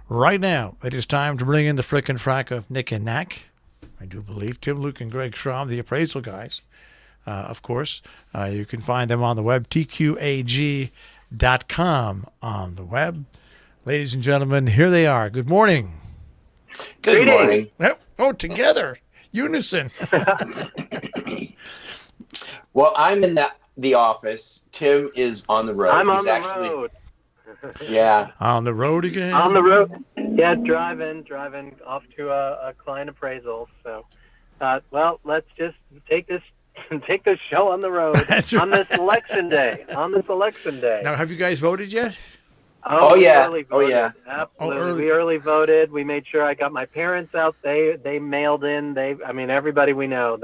Right now, it is time to bring in the frickin' frack of Nick and Nack. I do believe Tim, Luke, and Greg Schramm, the appraisal guys. Of course, you can find them on the web, tqag.com on the web. Ladies and gentlemen, here they are. Good morning. Good morning. Oh, together. Unison. Well, I'm in the office. Tim is on the road. I'm on the road. Yeah. On the road again? On the road. Yeah, driving off to a client appraisal. So, well, let's just take this show on the road on this election day. Now, have you guys voted yet? Oh yeah. Absolutely. We early voted. We made sure I got my parents out. They mailed in. Everybody we know.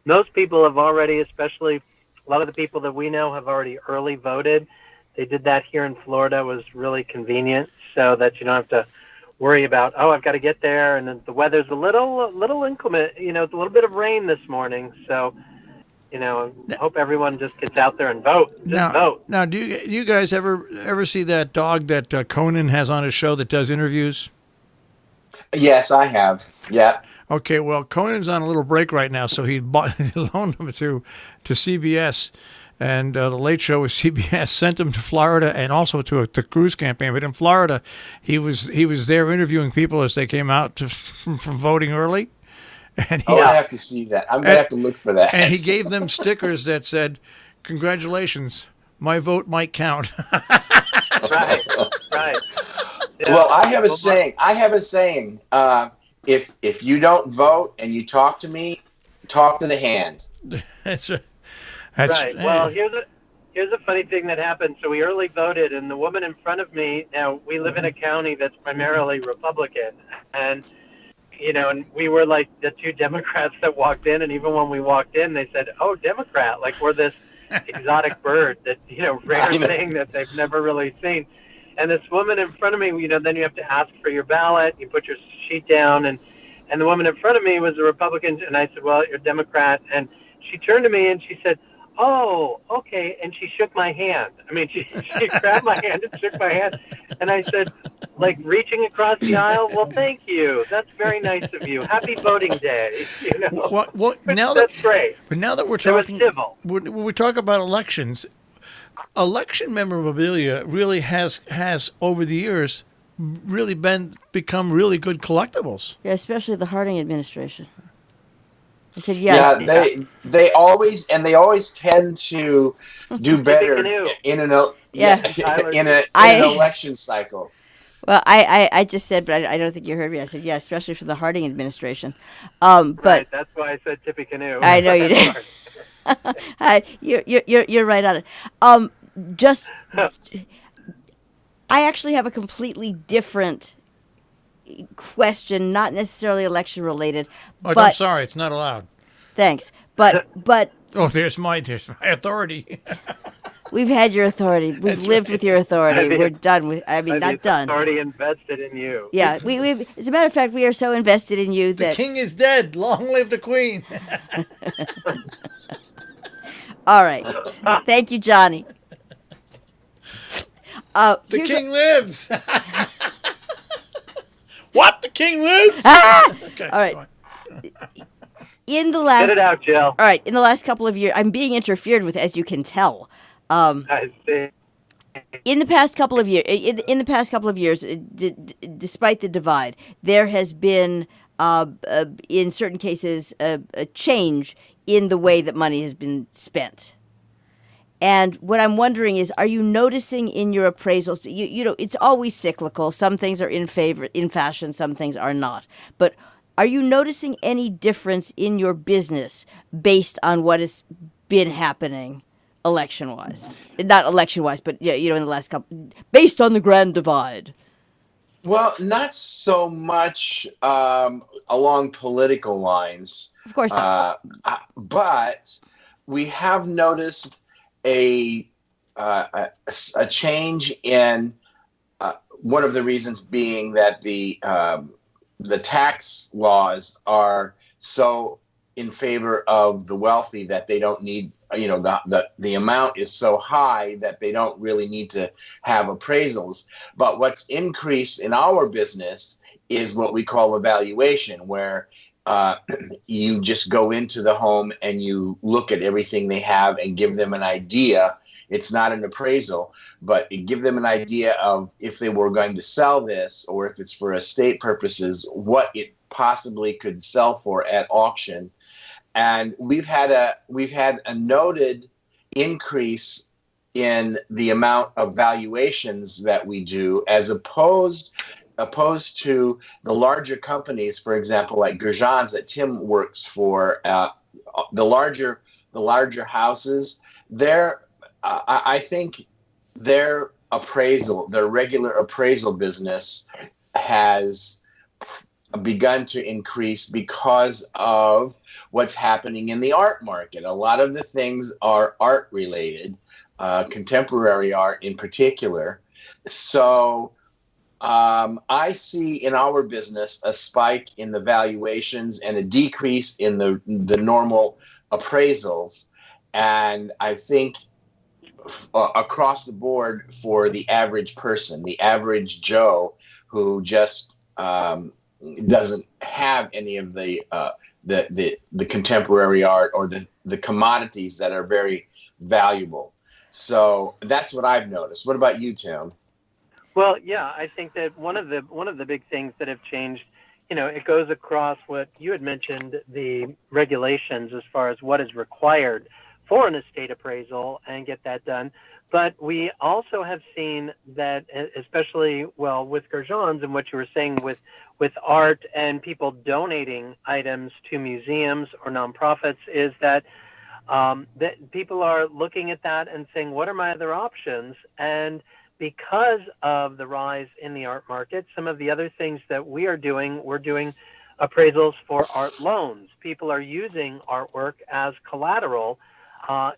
Most people have already, especially a lot of the people that we know, have already early voted. They did that here in Florida. It was really convenient, so that you don't have to worry about, I've got to get there, and then the weather's a little inclement. It's a little bit of rain this morning, so I hope everyone just gets out there and vote. Vote. Now, do you guys ever see that dog that Conan has on his show that does interviews? Yes, I have. Yeah. Okay, well, Conan's on a little break right now, so he loaned him to CBS, and the Late Show with CBS sent him to Florida and also to the cruise campaign. But in Florida, he was there interviewing people as they came out from voting early. And I have to see that. I'm going to have to look for that. And he gave them stickers that said, "Congratulations, my vote might count." Right. Yeah. Well, I have a saying. If you don't vote and you talk to me, talk to the hand. That's right. Yeah. Well, here's a funny thing that happened. So we early voted, and the woman in front of me. Now we live in a county that's primarily Republican, and and we were like the two Democrats that walked in, and even when we walked in, they said, "Oh, Democrat!" Like we're this exotic bird that rare thing that they've never really seen. And this woman in front of me, then you have to ask for your ballot. You put your sheet down, and the woman in front of me was a Republican, and I said, "Well, you're a Democrat." And she turned to me and she said, "Oh, okay." And she shook my hand. I mean, she grabbed my hand and shook my hand. And I said, like reaching across the aisle, "Well, thank you. That's very nice of you. Happy voting day." Well, now that's great. But now that we're talking, civil. when we talk about elections, election memorabilia really has over the years really become really good collectibles. Yeah, especially the Harding administration. I said yes. Yeah, they always tend to do better in an election cycle. Well, I just said, but I don't think you heard me. I said, yeah, especially for the Harding administration. But right, that's why I said Tippecanoe. I know you did. You're right on it. I actually have a completely different question, not necessarily election related. Oh, but, I'm sorry, it's not allowed. Thanks, but oh, there's my authority. We've had your authority. We've lived with your authority. We're done with. Not done. Already invested in you. Yeah, we. As a matter of fact, we are so invested in you that the king is dead. Long live the queen. All right. Thank you, Johnny. The king lives. What? The king lives? Okay. All right. In the last, get it out, Jill. All right. In the last couple of years, I'm being interfered with, as you can tell. I see. In the past couple of years, despite the divide, there has been, in certain cases, a change in the way that money has been spent. And what I'm wondering is, are you noticing in your appraisals, it's always cyclical. Some things are in fashion, some things are not. But are you noticing any difference in your business based on what has been happening election-wise? Not election-wise, but in the last couple, based on the Grand Divide. Well, not so much along political lines. Of course not. But we have noticed a change in one of the reasons being that the tax laws are so in favor of the wealthy that they don't need the amount is so high that they don't really need to have appraisals. But what's increased in our business is what we call evaluation, where you just go into the home and you look at everything they have and give them an idea. It's not an appraisal, but it give them an idea of if they were going to sell this, or if it's for estate purposes, what it possibly could sell for at auction. And we've had a noted increase in the amount of valuations that we do, as opposed to the larger companies, for example, like Gurjan's that Tim works for. The larger houses, I think their regular appraisal business has begun to increase because of what's happening in the art market. A lot of the things are art related, contemporary art in particular. So I see in our business a spike in the valuations and a decrease in the normal appraisals. And I think across the board for the average person, the average Joe who just doesn't have any of the contemporary art or the commodities that are very valuable. So that's what I've noticed. What about you, Tim? Well, yeah, I think that one of the big things that have changed, it goes across what you had mentioned, the regulations as far as what is required for an estate appraisal and get that done. But we also have seen that, especially, with Gurjan's and what you were saying with art and people donating items to museums or nonprofits, is that people are looking at that and saying, what are my other options? And because of the rise in the art market, some of the other things that we're doing appraisals for art loans. People are using artwork as collateral,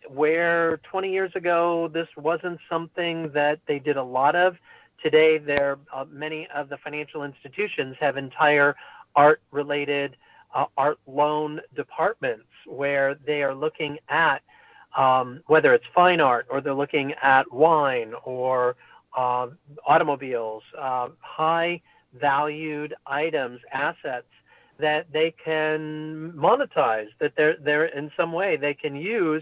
where 20 years ago, this wasn't something that they did a lot of. Today, many of the financial institutions have entire art-related art loan departments where they are looking at whether it's fine art or they're looking at wine or automobiles, high-valued items, assets that they can monetize, that they're in some way they can use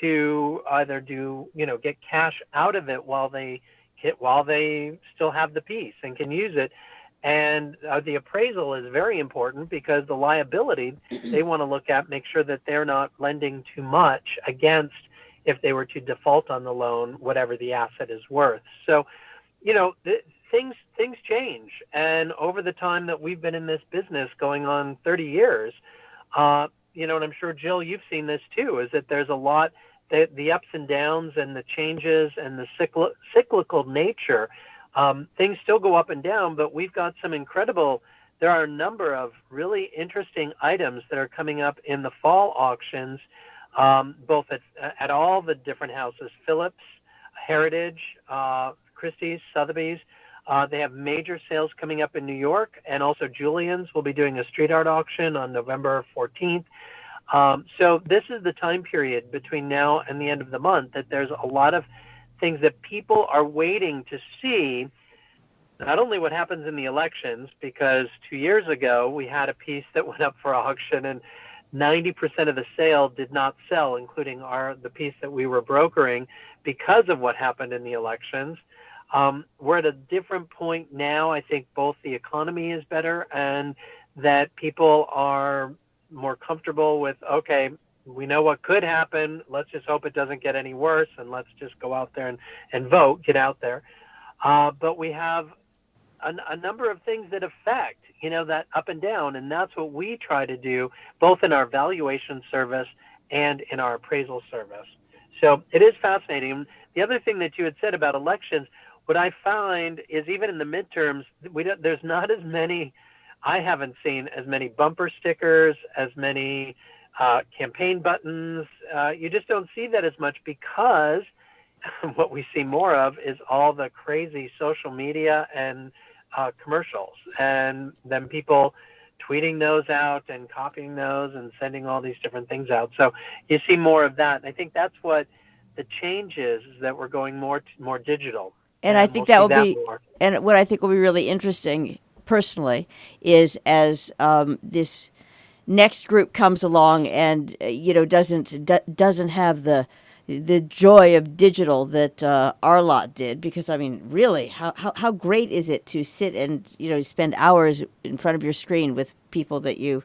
to either get cash out of it while they still have the piece and can use it. And the appraisal is very important because the liability they want to look at, make sure that they're not lending too much against if they were to default on the loan, whatever the asset is worth. So, things change. And over the time that we've been in this business, going on 30 years, and I'm sure, Jill, you've seen this too, is that there's a lot, the ups and downs and the changes and the cyclical nature. Things still go up and down, but we've got there are a number of really interesting items that are coming up in the fall auctions, both at all the different houses, Phillips, Heritage, Christie's, Sotheby's. They have major sales coming up in New York, and also Julian's will be doing a street art auction on November 14th. So this is the time period between now and the end of the month that there's a lot of things that people are waiting to see, not only what happens in the elections, because 2 years ago we had a piece that went up for auction and 90% of the sale did not sell, including the piece that we were brokering, because of what happened in the elections. We're at a different point now. I think both the economy is better and that people are more comfortable with, okay, we know what could happen. Let's just hope it doesn't get any worse, and let's just go out there and vote, get out there. But we have a number of things that affect, that up and down, and that's what we try to do both in our valuation service and in our appraisal service. So it is fascinating. The other thing that you had said about elections, what I find is even in the midterms, there's not as many, I haven't seen as many bumper stickers, as many campaign buttons. You just don't see that as much because what we see more of is all the crazy social media and commercials, and then people tweeting those out and copying those and sending all these different things out. So you see more of that. I think that's what the change is that we're going more digital. And I think we'll that will see be, more. and what I think will be really interesting personally is as this next group comes along and doesn't have the joy of digital that our lot did, because I mean, really, how great is it to sit and spend hours in front of your screen with people that you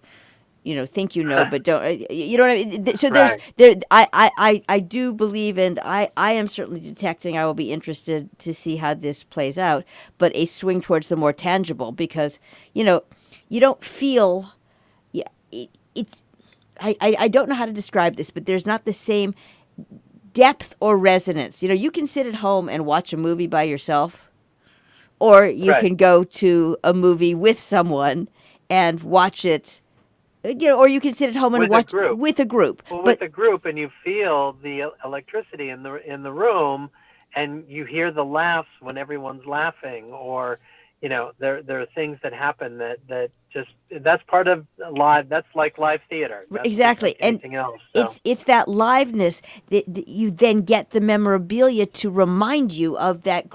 think but don't, you know what I mean? So Right. I do believe, and I am certainly detecting, I will be interested to see how this plays out, but a swing towards the more tangible, because you don't feel, I don't know how to describe this, but there's not the same depth or resonance. You can sit at home and watch a movie by yourself, or you Right. can go to a movie with someone and watch it, or you can sit at home and With a watch group. with a group. Well, But with a group, and you feel the electricity in the room, and you hear the laughs when everyone's laughing, or there are things that happen that just, that's part of live. That's like live theater. That's exactly, just like anything else. So. it's that liveness that you then get the memorabilia to remind you of that.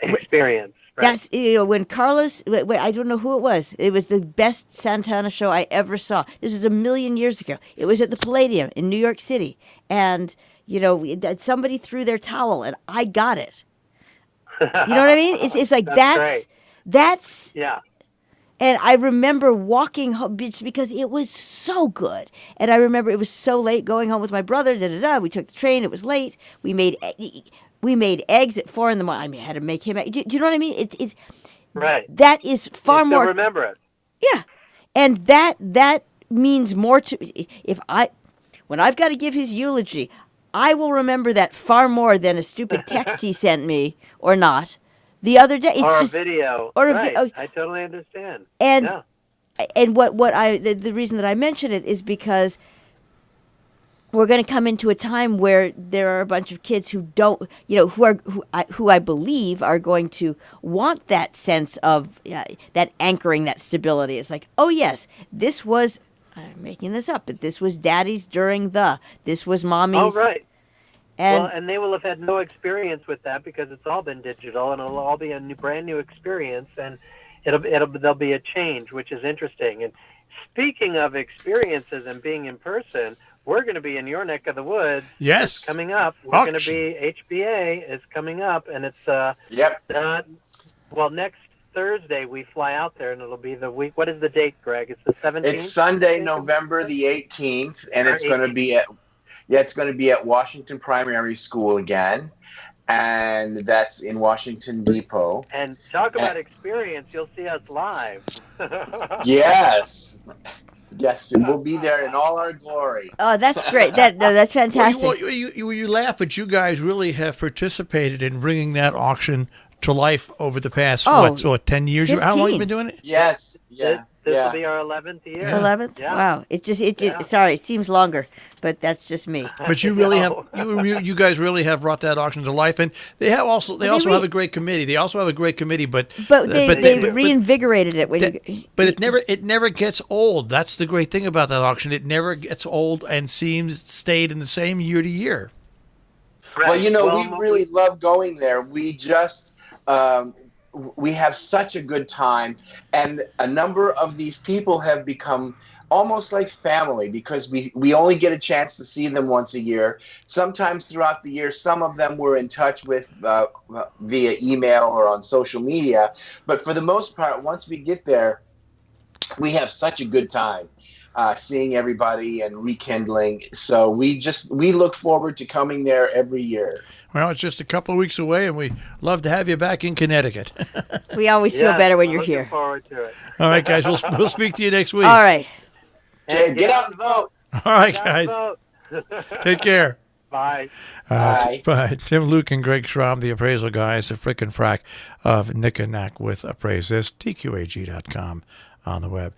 Experience. Right. That's when Carlos. I don't know who it was. It was the best Santana show I ever saw. This is a million years ago. It was at the Palladium in New York City, and somebody threw their towel, and I got it. You know what I mean? It's like that's yeah. And I remember walking home because it was so good. And I remember it was so late going home with my brother. We took the train. It was late. We made eggs at 4 a.m. I mean, I had to make him. Do you know what I mean? It's right. That is far you still more. Remember it. Yeah, and that means more to when I've got to give his eulogy, I will remember that far more than a stupid text he sent me or not. The other day, it's or just a video. or a right. I totally understand. And yeah. and the reason that I mention it is because we're going to come into a time where there are a bunch of kids who don't, who I believe are going to want that sense of that anchoring, that stability. It's like, oh yes, this was, I'm making this up, but this was Daddy's this was Mommy's. Oh right. And, and they will have had no experience with that because it's all been digital, and it'll all be a brand new experience, and there'll be a change, which is interesting. And speaking of experiences and being in person, we're going to be in your neck of the woods. Yes. It's coming up. We're going to be, HBA is coming up, and it's next Thursday we fly out there, and it'll be the week. What is the date, Greg? It's the 17th. It's Sunday, November the 18th, and it's going to be at Washington Primary School again, and that's in Washington Depot. And talk about experience, you'll see us live. Yes, we'll be there in all our glory. Oh, that's great. That's fantastic. Well, you laugh, but you guys really have participated in bringing that auction to life over the past 10 years. 15. How long have you been doing it? Yes, yeah. This will be our 11th year. 11th? Yeah. Wow. Sorry, it seems longer, but that's just me. But you really have, you guys really have brought that auction to life, and they also have a great committee. They also have a great committee, but they reinvigorated it but it never gets old. That's the great thing about that auction. It never gets old and stayed in the same year to year. Right. Well, we really love going there. We just we have such a good time, and a number of these people have become almost like family because we only get a chance to see them once a year. Sometimes throughout the year, some of them we're in touch with via email or on social media, but for the most part, once we get there, we have such a good time seeing everybody and rekindling. So we look forward to coming there every year. Well, it's just a couple of weeks away, and we love to have you back in Connecticut. We always feel better when you're here. Looking forward to it. All right, guys, we'll speak to you next week. All right. Okay, get out and vote. All right, guys. Take care. Bye. Bye. Tim, Luke, and Greg Schramm, the appraisal guys, the frickin' frack of Nick and Knack with Appraise. This, TQAG.com on the web.